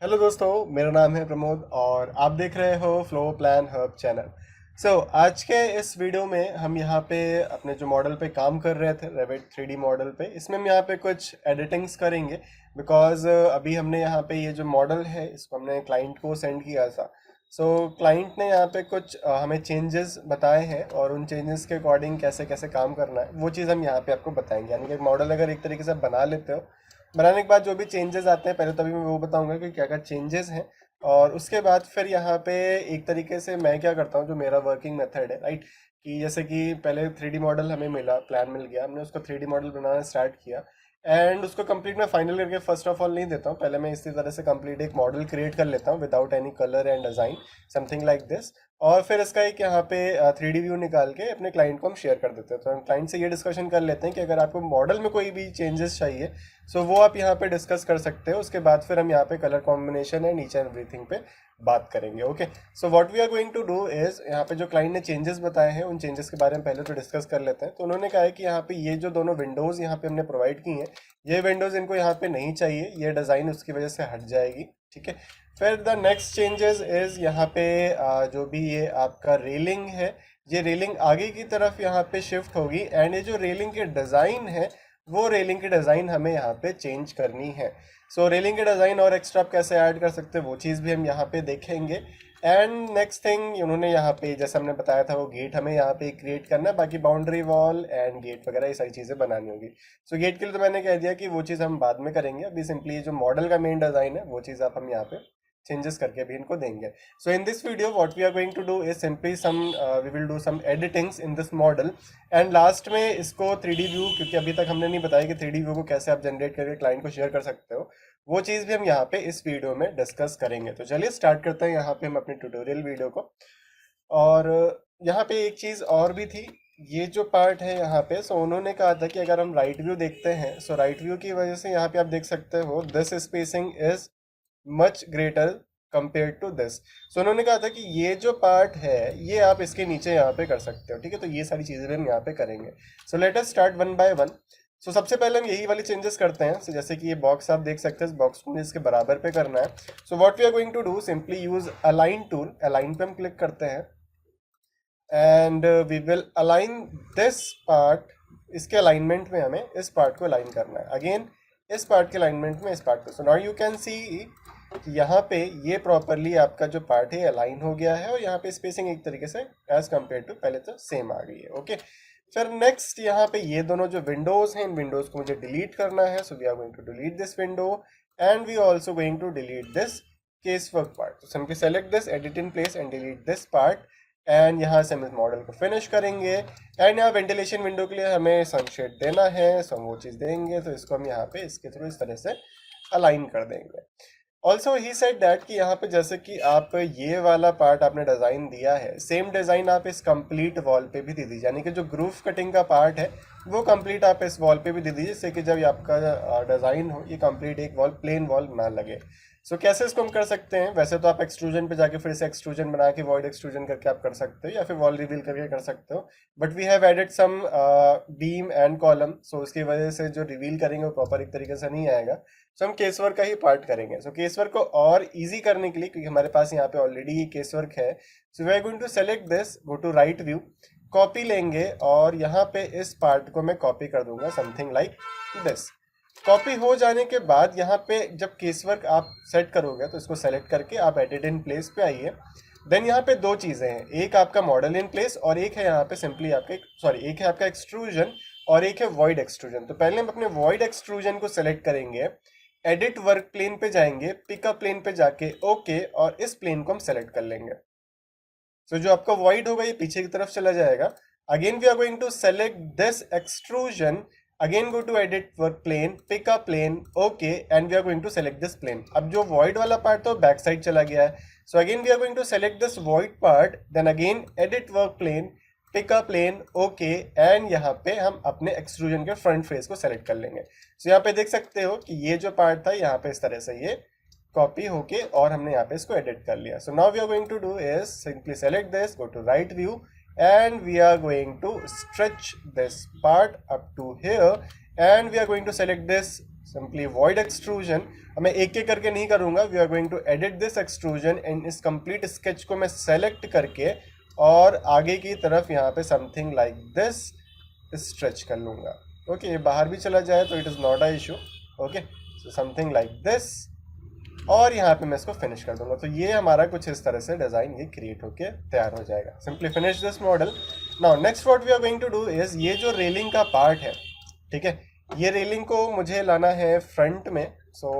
Hello दोस्तों, मेरा नाम है प्रमोद और आप देख रहे हो फ्लो प्लान हब चैनल। आज के इस वीडियो में हम यहाँ पे अपने जो मॉडल पे काम कर रहे थे रेविट 3D मॉडल पे, इसमें हम यहाँ पे कुछ एडिटिंग्स करेंगे। बिकॉज अभी हमने यहाँ पे ये जो मॉडल है इसको हमने क्लाइंट को सेंड किया था। क्लाइंट ने यहाँ पे कुछ हमें चेंजेस बताए हैं और उन चेंजेस के अकॉर्डिंग कैसे कैसे काम करना है वो चीज़ हम यहाँ पे आपको बताएंगे। यानी कि मॉडल अगर एक तरीके से आप बना लेते हो, बनाने के बाद जो भी चेंजेस आते हैं पहले तो अभी मैं वो बताऊंगा कि क्या क्या चेंजेस हैं। और उसके बाद फिर यहाँ पे एक तरीके से मैं क्या करता हूँ, जो मेरा वर्किंग मेथड है, राइट, कि जैसे कि पहले 3D मॉडल हमें मिला, प्लान मिल गया, हमने उसको 3D मॉडल बनाना स्टार्ट किया एंड उसको कंप्लीट मैं फाइनल करके फर्स्ट ऑफ ऑल नहीं देता हूँ। पहले मैं इसी तरह से कंप्लीट एक मॉडल क्रिएट कर लेता हूँ without any colour and design, something like this. और फिर इसका एक यहाँ पे 3D व्यू निकाल के अपने क्लाइंट को हम शेयर कर देते हैं। तो हम क्लाइंट से ये डिस्कशन कर लेते हैं कि अगर आपको मॉडल में कोई भी चेंजेस चाहिए वो आप यहाँ पे डिस्कस कर सकते हो। उसके बाद फिर हम यहाँ पे colour combination and each and everything पे बात करेंगे। Okay, so what we are going to do is, यहाँ पे जो क्लाइंट ने चेंजेस बताए हैं उन चेंजेस के बारे में पहले तो डिस्कस कर लेते हैं। तो उन्होंने कहा है कि यहाँ पे ये जो दोनों विंडोज़ यहाँ पे हमने प्रोवाइड की हैं, ये विंडोज़ इनको यहाँ पे नहीं चाहिए, ये डिज़ाइन उसकी वजह से हट जाएगी। ठीक है, फिर द नेक्स्ट चेंजेस इज यहाँ पे जो भी ये आपका रेलिंग है, ये रेलिंग आगे की तरफ यहाँ पे शिफ्ट होगी एंड ये जो रेलिंग के डिज़ाइन है वो रेलिंग की डिज़ाइन हमें यहाँ पे चेंज करनी है। रेलिंग के डिज़ाइन और एक्स्ट्रा आप कैसे ऐड कर सकते हैं वो चीज़ भी हम यहाँ पे देखेंगे। एंड नेक्स्ट थिंग उन्होंने यहाँ पे जैसे हमने बताया था वो गेट हमें यहाँ पे क्रिएट करना है, बाकी बाउंड्री वॉल एंड गेट वगैरह ये सारी चीज़ें बनानी होगी। गेट के लिए तो मैंने कह दिया कि वो चीज़ हम बाद में करेंगे, अभी सिंपली ये जो मॉडल का मेन डिज़ाइन है वो चीज़ आप हम यहाँ पे चेंजेस करके भी इनको देंगे। In this video what we are going to do is simply some we will do some editings in this model and last में इसको 3D व्यू, क्योंकि अभी तक हमने नहीं बताया कि 3D व्यू को कैसे आप जनरेट करके क्लाइंट को शेयर कर सकते हो, वो चीज़ भी हम यहाँ पे इस वीडियो में डिस्कस करेंगे। तो चलिए स्टार्ट करते हैं यहाँ पे हम अपने ट्यूटोरियल वीडियो को। और यहाँ पे एक चीज़ और भी थी, ये जो पार्ट है यहाँ पे, उन्होंने कहा था कि अगर हम राइट व्यू देखते हैं, राइट व्यू की वजह से यहाँ पे आप देख सकते हो this spacing is much greater compare to this. उन्होंने कहा था कि ये जो पार्ट है ये आप इसके नीचे यहाँ पे कर सकते हो। ठीक है, तो ये सारी चीज़ें भी हम यहाँ पे करेंगे। Let us start one by one. सबसे पहले हम यही वाली चेंजेस करते हैं। जैसे कि ये बॉक्स आप देख सकते हैं, इस बॉक्स को इसके बराबर पे करना है। What we are going to do, simply use align tool. Align पे हम क्लिक करते हैं and we will align this part. इसके अलाइनमेंट में हमें इस पार्ट को अलाइन करना है, अगेन इस पार्ट के अलाइनमेंट में इस पार्ट को। नाउ यू कैन सी कि यहाँ पे ये प्रॉपरली आपका जो पार्ट है अलाइन हो गया है और यहाँ पे स्पेसिंग एक तरीके से एज कम्पेयर टू पहले तो सेम आ गई है। ओके, फिर नेक्स्ट यहाँ पे ये दोनों जो विंडोज हैं, इन विंडोज को मुझे डिलीट करना है। We are going to delete this window and we also going to delete this case work part. Simply select this, edit in place and delete this part and यहाँ से हम इस model को finish करेंगे। And यहाँ ventilation window के लिए हमें सनशेड देना है, हम वो चीज़ देंगे। तो इसको हम यहाँ पे इसके थ्रू इस तरह से अलाइन कर देंगे। ऑल्सो ही सेड दैट कि यहाँ पे जैसे कि आप ये वाला पार्ट आपने डिज़ाइन दिया है, सेम डिज़ाइन आप इस कंप्लीट वॉल पे भी दे दीजिए। यानी कि जो ग्रूव कटिंग का पार्ट है वो कंप्लीट आप इस वॉल पे भी दे दीजिए, जिससे कि जब आपका डिज़ाइन हो ये कंप्लीट एक वॉल प्लेन वॉल ना लगे। कैसे इसको हम कर सकते हैं, वैसे तो आप एक्सट्रूजन पे जाके फिर से एक्सट्रूजन बना के वॉइड एक्सट्रूजन करके आप कर सकते हो या फिर वॉल रिवील करके कर सकते हो, but we have added some beam and column. उसकी वजह से जो रिवील करेंगे वो प्रॉपर एक तरीके से नहीं आएगा। हम केस वर्क का ही पार्ट करेंगे। केस वर्क को और इजी करने के लिए, क्योंकि हमारे पास यहाँ पे ऑलरेडी ये केस वर्क है, we are going to select this, go to right view, copy लेंगे और यहाँ पे इस पार्ट को मैं कॉपी कर दूंगा, समथिंग लाइक दिस। कॉपी हो जाने के बाद यहाँ पे जब केस वर्क आप सेट करोगे तो इसको सेलेक्ट करके आप एडिट इन प्लेस पे आइए। देन यहाँ पे दो चीज़ें हैं, एक आपका मॉडल इन प्लेस और एक है यहाँ पे सिंपली आपके एक है आपका एक्सट्रूजन और एक है वॉइड एक्सट्रूजन। तो पहले हम अपने वॉइड एक्सट्रूजन को सेलेक्ट करेंगे, एडिट वर्क प्लेन पे जाएंगे, पिकअप प्लेन पे जाके ओके और इस प्लेन को हम सेलेक्ट कर लेंगे। जो आपका वॉइड होगा ये पीछे की तरफ चला जाएगा। Again we are going to select this extrusion, again go to edit work plane, pick a plane, okay and we are going to select this plane. अब जो वॉइड वाला पार्ट तो बैक साइड चला गया है। Again we are going to select this void part, then again edit work plane, pick a plane, okay and यहाँ पे हम अपने एक्सट्रूजन के फ्रंट फेस को सेलेक्ट कर लेंगे। यहाँ पे देख सकते हो कि ये जो पार्ट था यहाँ पे इस तरह से ये कॉपी होके और हमने यहाँ पे इसको एडिट कर लिया। Now we are going to do is simply select this, go to right view and we are going to stretch this part up to here and we are going to select this simply void extrusion, मैं एक एक करके नहीं करूंगा, we are going to edit this extrusion and इस complete sketch को मैं select करके और आगे की तरफ यहाँ पे समथिंग लाइक दिस स्ट्रेच कर लूंगा। ओके, ये बाहर भी चला जाए तो it is not a issue. Okay, so something like this, और यहाँ पे मैं इसको फिनिश कर दूंगा। तो ये हमारा कुछ इस तरह से डिज़ाइन ये क्रिएट होके तैयार हो जाएगा। Simply finish this model. Now next what we are going to do is, ये जो रेलिंग का पार्ट है, ठीक है, ये रेलिंग को मुझे लाना है फ्रंट में। सो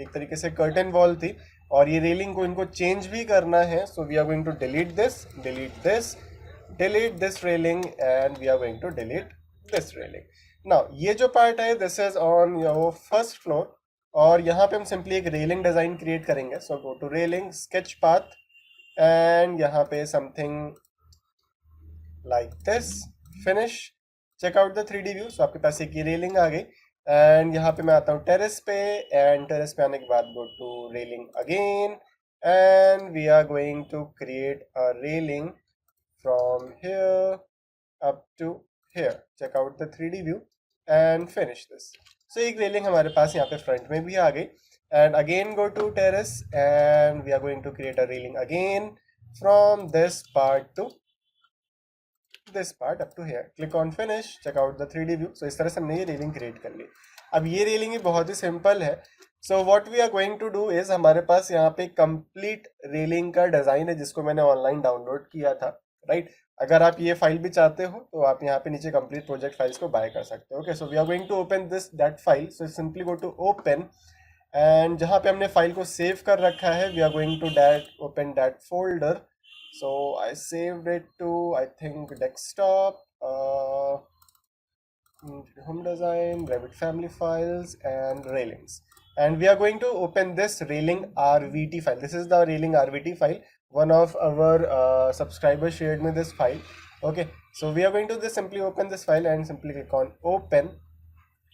एक तरीके से कर्टन वॉल थी और ये रेलिंग को इनको चेंज भी करना है। So we are going to delete this, delete this railing and we are going to delete this railing. Now ये जो पार्ट है this is on your first floor और यहाँ पे हम सिंपली एक रेलिंग डिजाइन क्रिएट करेंगे। So go to railing, sketch path and यहाँ पे something like this, finish, check out the 3D view. So आपके पास एक ये रेलिंग आ गई एंड यहाँ पे मैं आता हूँ टेरेस पे, एंड टेरेस पे आने के बाद go to railing again and we are going to create a railing from here up to here. Check out the 3D view and finish this. So एक रेलिंग हमारे पास यहाँ पे फ्रंट में भी आ गई and again go to terrace and we are going to create a railing again from this part to this part up to here. Click on finish, check out the 3D view. So इस तरह से हमने ये railing create कर ली। अब ये railing ही बहुत ही सिंपल है। So what we are going to do is, हमारे पास यहाँ पे कंप्लीट रेलिंग का डिजाइन है जिसको मैंने ऑनलाइन डाउनलोड किया था, राइट। अगर आप ये फाइल भी चाहते हो तो आप यहाँ पे नीचे कंप्लीट प्रोजेक्ट फाइल्स को बाय कर सकते हो। Okay, so we are going to open this that file. So simply go to open and जहाँ पे हमने फाइल को सेव कर रखा है we are going to that open that folder. So I saved it to I think desktop, home design, Revit family files and railings, and we are going to open this railing RVT file. This is the railing RVT file. One of our subscribers shared me this file. Okay, so we are going to just simply open this file and simply click on open.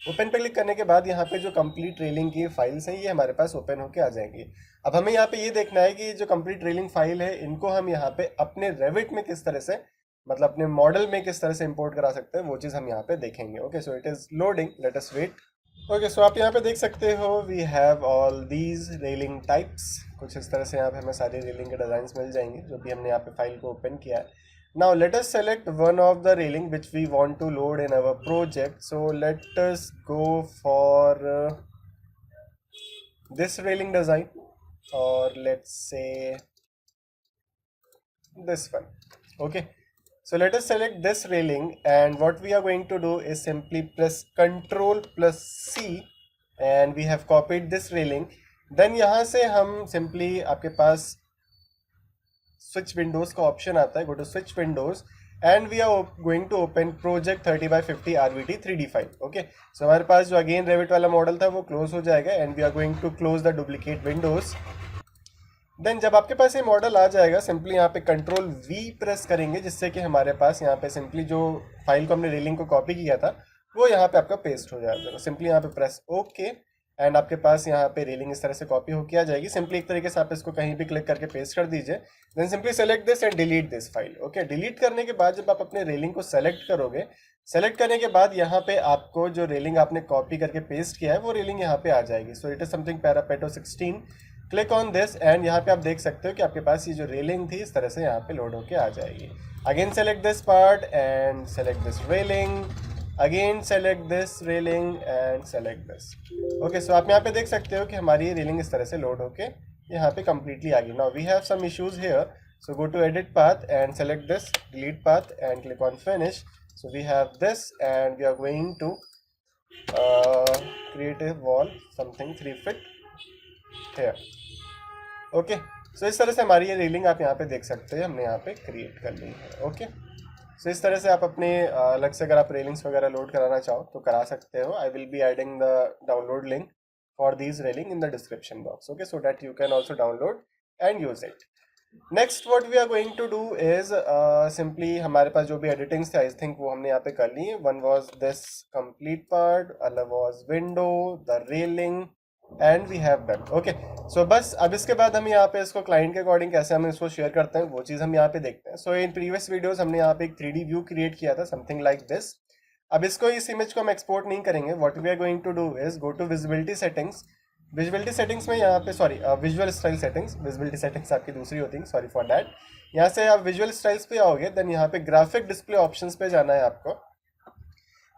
Open पे click करने के बाद यहाँ पे जो complete railing की files हैं ये हमारे पास ओपन होके आ जाएंगी। अब हमें यहाँ पे ये देखना है कि जो कंप्लीट रेलिंग फाइल है इनको हम यहाँ पे अपने रेविट में किस तरह से, मतलब अपने मॉडल में किस तरह से इंपोर्ट करा सकते हैं, वो चीज़ हम यहाँ पे देखेंगे। Okay, so it is loading, let us wait. Okay, so आप यहाँ पे देख सकते हो we have all these railing types. कुछ इस तरह से यहाँ पे हमें सारी रेलिंग के डिज़ाइंस मिल जाएंगे जो भी हमने यहाँ पे फाइल को ओपन किया है। Now let us select one of the railing which we want to load in our project. So let us go for this railing design, or let's say this one. Okay, so let us select this railing and what we are going to do is simply press Ctrl plus C and we have copied this railing. Then यहाँ से हम simply आपके पास switch Windows का ऑप्शन आता है, go to switch Windows and we are going to open project 30x50 RVT 3D file. Okay, so हमारे पास जो अगेन रेविट वाला मॉडल था वो क्लोज हो जाएगा and we are going to close the duplicate windows. Then जब आपके पास ये मॉडल आ जाएगा सिंपली यहाँ पे Ctrl V प्रेस करेंगे जिससे कि हमारे पास यहाँ पे सिंपली जो फाइल को हमने रेलिंग को कॉपी किया था वो यहाँ पे आपका पेस्ट हो जाएगा। सिंपली यहाँ पे प्रेस ओके एंड आपके पास यहाँ पे रेलिंग इस तरह से कॉपी होके आ जाएगी। सिंपली एक तरीके से आप इसको कहीं भी क्लिक करके पेस्ट कर दीजिए। Then simply select this and delete this file. Okay, delete करने के बाद जब आप अपने रेलिंग को सेलेक्ट करोगे, सेलेक्ट करने के बाद यहाँ पे आपको जो रेलिंग आपने कॉपी करके पेस्ट किया है वो रेलिंग यहाँ पे आ जाएगी। सो इट इज समथिंग पैरापेटो 16। क्लिक ऑन दिस एंड यहाँ पे आप देख सकते हो कि आपके पास ये जो रेलिंग थी इस तरह से यहाँ पे लोड होके आ जाएगी। Again select this part and select this railing, again select this railing and select this. Okay, so आप यहाँ पे देख सकते हो कि हमारी रेलिंग इस तरह से लोड होके यहाँ पे कंप्लीटली आ गई। Now we have some issues here, so go to edit path and select this, delete path and click on finish. So we have this and we are going to create a wall something 3 feet here. Okay, so इस तरह से हमारी ये railing आप यहाँ पे देख सकते हैं हमने यहाँ पे क्रिएट कर ली है। ओके, सो इस तरह से आप अपने अलग से अगर आप रेलिंग्स वगैरह लोड कराना चाहो तो करा सकते हो। I will be adding the download link for these railing in the description box. Okay, so that you can also download and use it. Next what we are going to do is simply हमारे पास जो भी editings थे I think वो हमने यहाँ पे कर ली है। One was this complete part, other was window, the railing and we have done. Okay, so बस अब इसके बाद हम यहाँ पे इसको क्लाइंट के अकॉर्डिंग कैसे हम इसको शेयर करते हैं वो चीज़ हम यहाँ पे देखते हैं। सो इन प्रीवियस वीडियोस हमने यहाँ पे एक 3D व्यू क्रिएट किया था समथिंग लाइक दिस। अब इसको इस इमेज को हम एक्सपोर्ट नहीं करेंगे. What we are going to do is go to visibility settings. Visibility settings में यहाँ पे visual style settings, visibility settings आपकी दूसरी होती है, सॉरी फॉर दैट. यहाँ से आप विजुअल स्टाइल्स पे आओगे, देन यहाँ पे ग्राफिक डिस्प्ले ऑप्शंस पे जाना है आपको.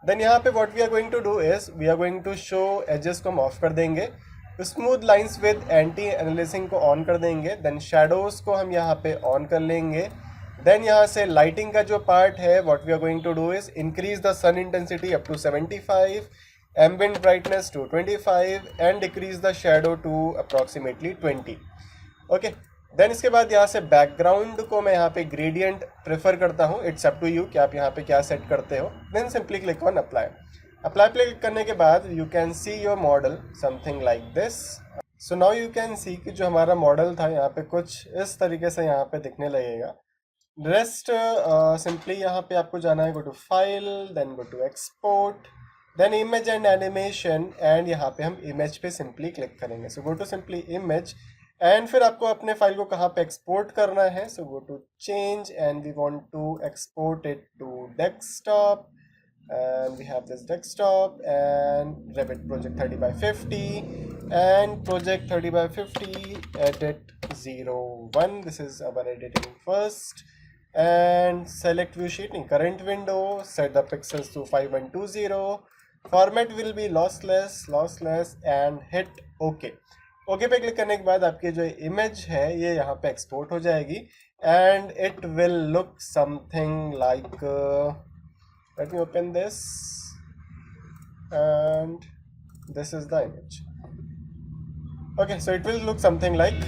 देन यहाँ पे what we are going to do is we are going to show edges को हम ऑफ कर देंगे, smooth lines with anti aliasing को ऑन कर देंगे. देन शेडोज को हम यहाँ पे ऑन कर लेंगे. देन यहाँ से लाइटिंग का जो पार्ट है what we are going to do is increase the sun intensity up to 75, ambient brightness to 25 and decrease the shadow to approximately 20. Okay, then इसके बाद यहाँ से बैकग्राउंड को मैं यहाँ पे ग्रेडियंट प्रेफर करता हूँ. इट्स अप टू यू कि आप यहाँ पे क्या सेट करते हो. Then simply click on apply. Apply पे क्लिक करने के बाद you can see your model something like this. So now you can see कि जो हमारा मॉडल था यहाँ पे कुछ इस तरीके से यहाँ पे दिखने लगेगा. रेस्ट सिंपली यहाँ पे आपको जाना है, go to file, then go to export, then image and animation, and यहाँ पे हम इमेज पे सिंपली क्लिक करेंगे. So go to simply image, and फिर आपको अपने फाइल को कहाँ पे एक्सपोर्ट करना है. So go to change and we want to export it to desktop, and we have this desktop and Revit project 30x50 and project 30x50 edit 01. This is our editing first, and select view sheet in current window, set the pixels to 5120, format will be lossless and hit OK. OK पे click करने के बाद आपकी जो image है ये यहाँ पे एक्सपोर्ट हो जाएगी, and it will look something like let me open this, and this is the image. Okay, so it will look something like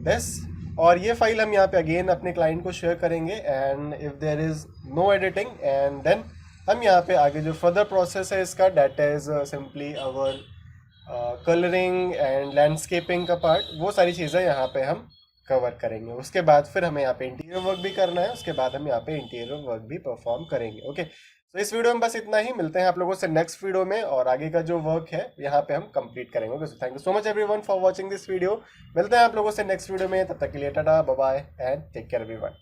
this. और ये फाइल हम यहाँ पे अगेन अपने क्लाइंट को शेयर करेंगे, and if there is no editing, and then हम यहाँ पे आगे जो फर्दर प्रोसेस है इसका, that is simply our colouring and landscaping का पार्ट, वो सारी चीज़ें यहाँ पे हम कवर करेंगे. उसके बाद फिर हमें यहाँ पे इंटीरियर वर्क भी करना है, उसके बाद हम यहाँ पे इंटीरियर वर्क भी परफॉर्म करेंगे. ओके, तो इस वीडियो में बस इतना ही. मिलते हैं आप लोगों से नेक्स्ट वीडियो में, और आगे का जो वर्क है यहाँ पे हम कंप्लीट करेंगे. Okay, so thank you so much everyone for watching this video. मिलते हैं आप लोगों से नेक्स्ट वीडियो में, तब तक के लिए tata, bye bye and take care everyone.